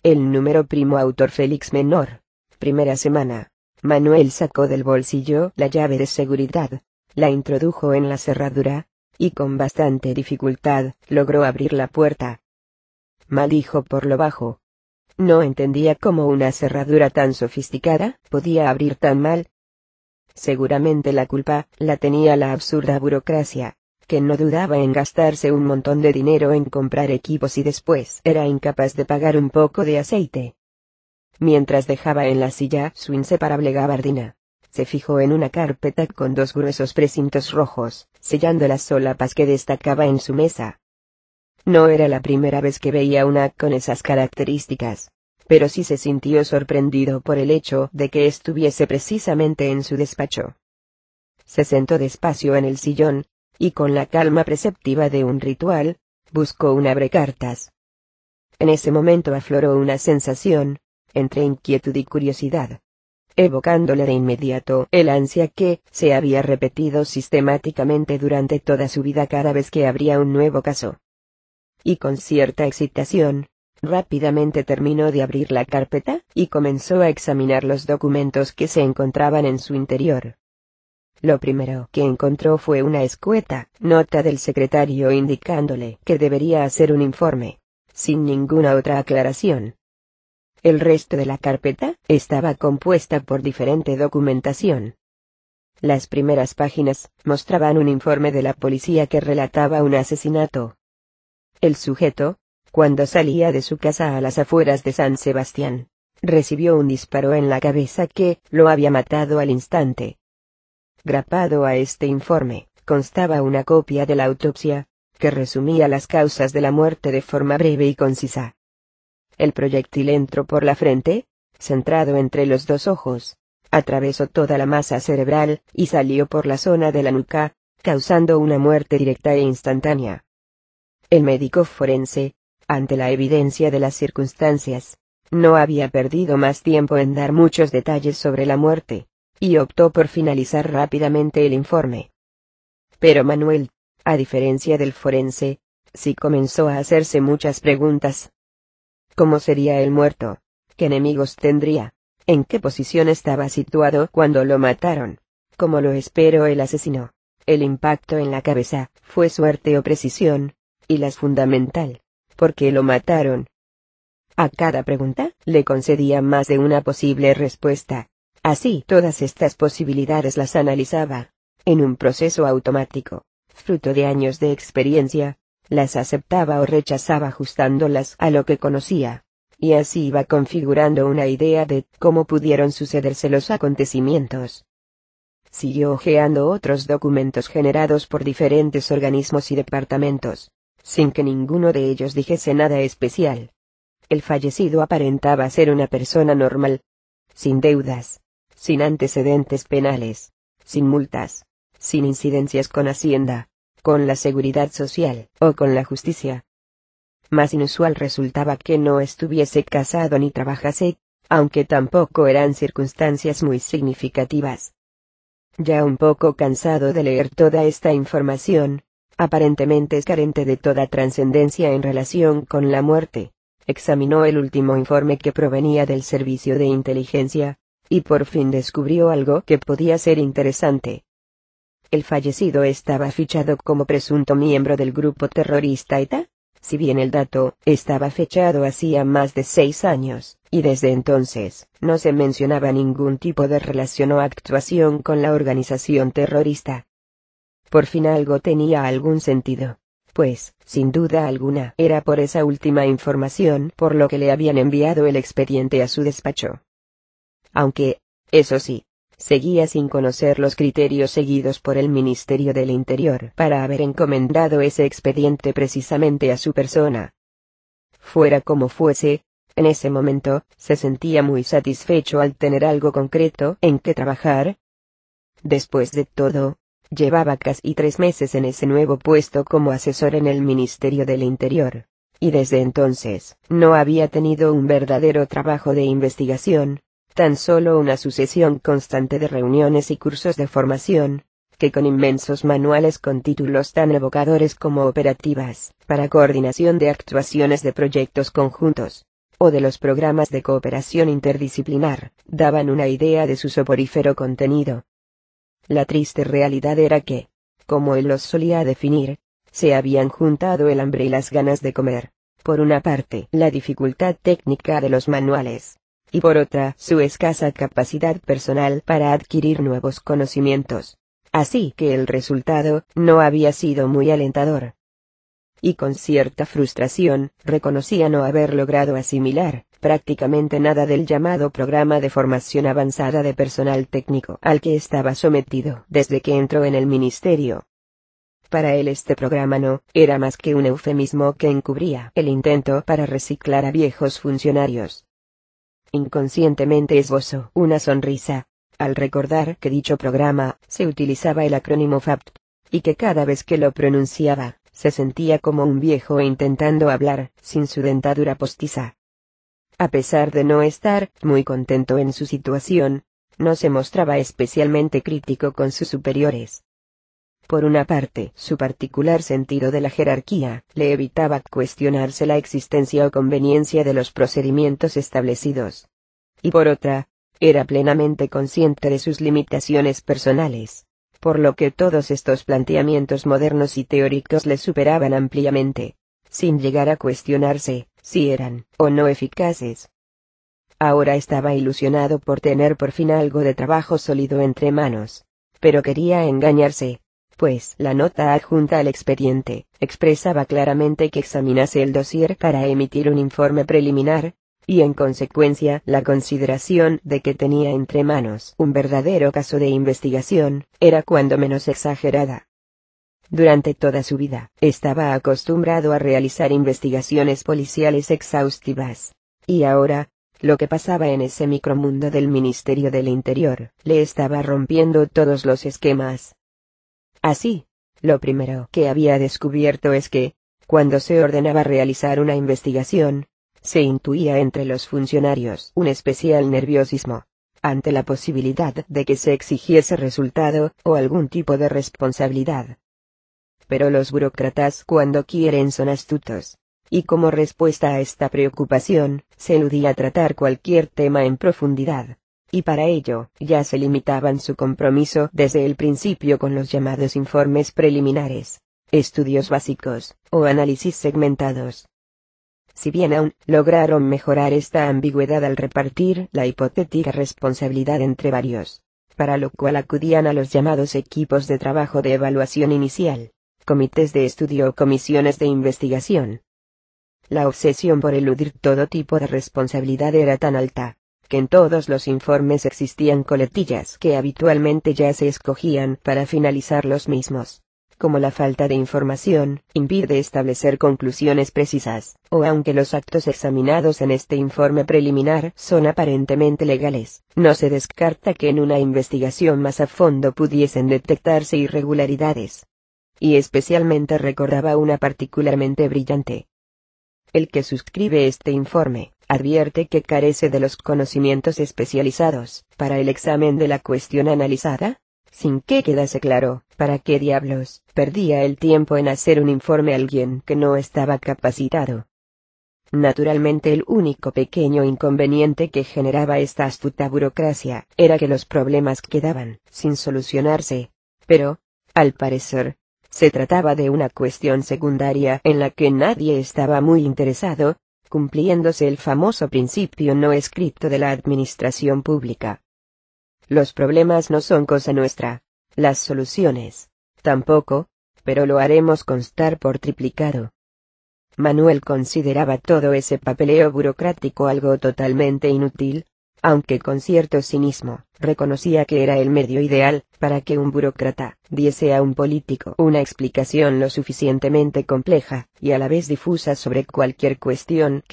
El número primo autor Félix Menor. Primera semana. Manuel sacó del bolsillo la llave de seguridad, la introdujo en la cerradura, y con bastante dificultad logró abrir la puerta. Maldijo por lo bajo. No entendía cómo una cerradura tan sofisticada podía abrir tan mal. Seguramente la culpa la tenía la absurda burocracia, que no dudaba en gastarse un montón de dinero en comprar equipos y después era incapaz de pagar un poco de aceite. Mientras dejaba en la silla su inseparable gabardina, se fijó en una carpeta con dos gruesos precintos rojos, sellando las solapas que destacaba en su mesa. No era la primera vez que veía una con esas características, pero sí se sintió sorprendido por el hecho de que estuviese precisamente en su despacho. Se sentó despacio en el sillón, y con la calma preceptiva de un ritual, buscó un abrecartas. En ese momento afloró una sensación, entre inquietud y curiosidad, evocándole de inmediato el ansia que se había repetido sistemáticamente durante toda su vida cada vez que abría un nuevo caso. Y con cierta excitación, rápidamente terminó de abrir la carpeta y comenzó a examinar los documentos que se encontraban en su interior. Lo primero que encontró fue una escueta nota del secretario indicándole que debería hacer un informe, sin ninguna otra aclaración. El resto de la carpeta estaba compuesta por diferente documentación. Las primeras páginas mostraban un informe de la policía que relataba un asesinato. El sujeto, cuando salía de su casa a las afueras de San Sebastián, recibió un disparo en la cabeza que lo había matado al instante. Grapado a este informe, constaba una copia de la autopsia, que resumía las causas de la muerte de forma breve y concisa. El proyectil entró por la frente, centrado entre los dos ojos, atravesó toda la masa cerebral y salió por la zona de la nuca, causando una muerte directa e instantánea. El médico forense, ante la evidencia de las circunstancias, no había perdido más tiempo en dar muchos detalles sobre la muerte, y optó por finalizar rápidamente el informe. Pero Manuel, a diferencia del forense, sí comenzó a hacerse muchas preguntas. ¿Cómo sería el muerto? ¿Qué enemigos tendría? ¿En qué posición estaba situado cuando lo mataron? ¿Cómo lo esperó el asesino? ¿El impacto en la cabeza fue suerte o precisión? Y la fundamental, ¿por qué lo mataron? A cada pregunta le concedía más de una posible respuesta. Así todas estas posibilidades las analizaba, en un proceso automático, fruto de años de experiencia, las aceptaba o rechazaba ajustándolas a lo que conocía, y así iba configurando una idea de cómo pudieron sucederse los acontecimientos. Siguió hojeando otros documentos generados por diferentes organismos y departamentos, sin que ninguno de ellos dijese nada especial. El fallecido aparentaba ser una persona normal, sin deudas, sin antecedentes penales, sin multas, sin incidencias con Hacienda, con la Seguridad Social o con la justicia. Más inusual resultaba que no estuviese casado ni trabajase, aunque tampoco eran circunstancias muy significativas. Ya un poco cansado de leer toda esta información, aparentemente carente de toda trascendencia en relación con la muerte, examinó el último informe que provenía del servicio de inteligencia, y por fin descubrió algo que podía ser interesante. El fallecido estaba fichado como presunto miembro del grupo terrorista ETA, si bien el dato estaba fechado hacía más de 6 años, y desde entonces no se mencionaba ningún tipo de relación o actuación con la organización terrorista. Por fin algo tenía algún sentido, pues, sin duda alguna, era por esa última información por lo que le habían enviado el expediente a su despacho. Aunque, eso sí, seguía sin conocer los criterios seguidos por el Ministerio del Interior para haber encomendado ese expediente precisamente a su persona. Fuera como fuese, en ese momento, se sentía muy satisfecho al tener algo concreto en que trabajar. Después de todo, llevaba casi 3 meses en ese nuevo puesto como asesor en el Ministerio del Interior, y desde entonces, no había tenido un verdadero trabajo de investigación, tan solo una sucesión constante de reuniones y cursos de formación, que con inmensos manuales con títulos tan evocadores como operativas, para coordinación de actuaciones de proyectos conjuntos, o de los programas de cooperación interdisciplinar, daban una idea de su soporífero contenido. La triste realidad era que, como él los solía definir, se habían juntado el hambre y las ganas de comer, por una parte la dificultad técnica de los manuales, y por otra su escasa capacidad personal para adquirir nuevos conocimientos. Así que el resultado no había sido muy alentador. Y con cierta frustración, reconocía no haber logrado asimilar prácticamente nada del llamado programa de formación avanzada de personal técnico al que estaba sometido desde que entró en el ministerio. Para él este programa no era más que un eufemismo que encubría el intento para reciclar a viejos funcionarios. Inconscientemente esbozó una sonrisa al recordar que dicho programa se utilizaba el acrónimo FAPT, y que cada vez que lo pronunciaba, se sentía como un viejo intentando hablar sin su dentadura postiza. A pesar de no estar muy contento en su situación, no se mostraba especialmente crítico con sus superiores. Por una parte, su particular sentido de la jerarquía le evitaba cuestionarse la existencia o conveniencia de los procedimientos establecidos. Y por otra, era plenamente consciente de sus limitaciones personales, por lo que todos estos planteamientos modernos y teóricos le superaban ampliamente, sin llegar a cuestionarse si eran o no eficaces. Ahora estaba ilusionado por tener por fin algo de trabajo sólido entre manos, pero quería engañarse, pues la nota adjunta al expediente expresaba claramente que examinase el dossier para emitir un informe preliminar, y en consecuencia la consideración de que tenía entre manos un verdadero caso de investigación era cuando menos exagerada. Durante toda su vida, estaba acostumbrado a realizar investigaciones policiales exhaustivas, y ahora, lo que pasaba en ese micromundo del Ministerio del Interior, le estaba rompiendo todos los esquemas. Así, lo primero que había descubierto es que, cuando se ordenaba realizar una investigación, se intuía entre los funcionarios un especial nerviosismo ante la posibilidad de que se exigiese resultado o algún tipo de responsabilidad. Pero los burócratas cuando quieren son astutos, y como respuesta a esta preocupación, se eludía tratar cualquier tema en profundidad, y para ello ya se limitaban su compromiso desde el principio con los llamados informes preliminares, estudios básicos, o análisis segmentados. Si bien aún lograron mejorar esta ambigüedad al repartir la hipotética responsabilidad entre varios, para lo cual acudían a los llamados equipos de trabajo de evaluación inicial, comités de estudio o comisiones de investigación. La obsesión por eludir todo tipo de responsabilidad era tan alta, que en todos los informes existían coletillas que habitualmente ya se escogían para finalizar los mismos. Como la falta de información impide establecer conclusiones precisas, o aunque los actos examinados en este informe preliminar son aparentemente legales, no se descarta que en una investigación más a fondo pudiesen detectarse irregularidades. Y especialmente recordaba una particularmente brillante. El que suscribe este informe advierte que carece de los conocimientos especializados para el examen de la cuestión analizada, sin que quedase claro para qué diablos perdía el tiempo en hacer un informe a alguien que no estaba capacitado. Naturalmente el único pequeño inconveniente que generaba esta astuta burocracia era que los problemas quedaban sin solucionarse, pero, al parecer, se trataba de una cuestión secundaria en la que nadie estaba muy interesado, cumpliéndose el famoso principio no escrito de la administración pública. Los problemas no son cosa nuestra, las soluciones, tampoco, pero lo haremos constar por triplicado. Manuel consideraba todo ese papeleo burocrático algo totalmente inútil, aunque con cierto cinismo, reconocía que era el medio ideal para que un burócrata diese a un político una explicación lo suficientemente compleja y a la vez difusa sobre cualquier cuestión que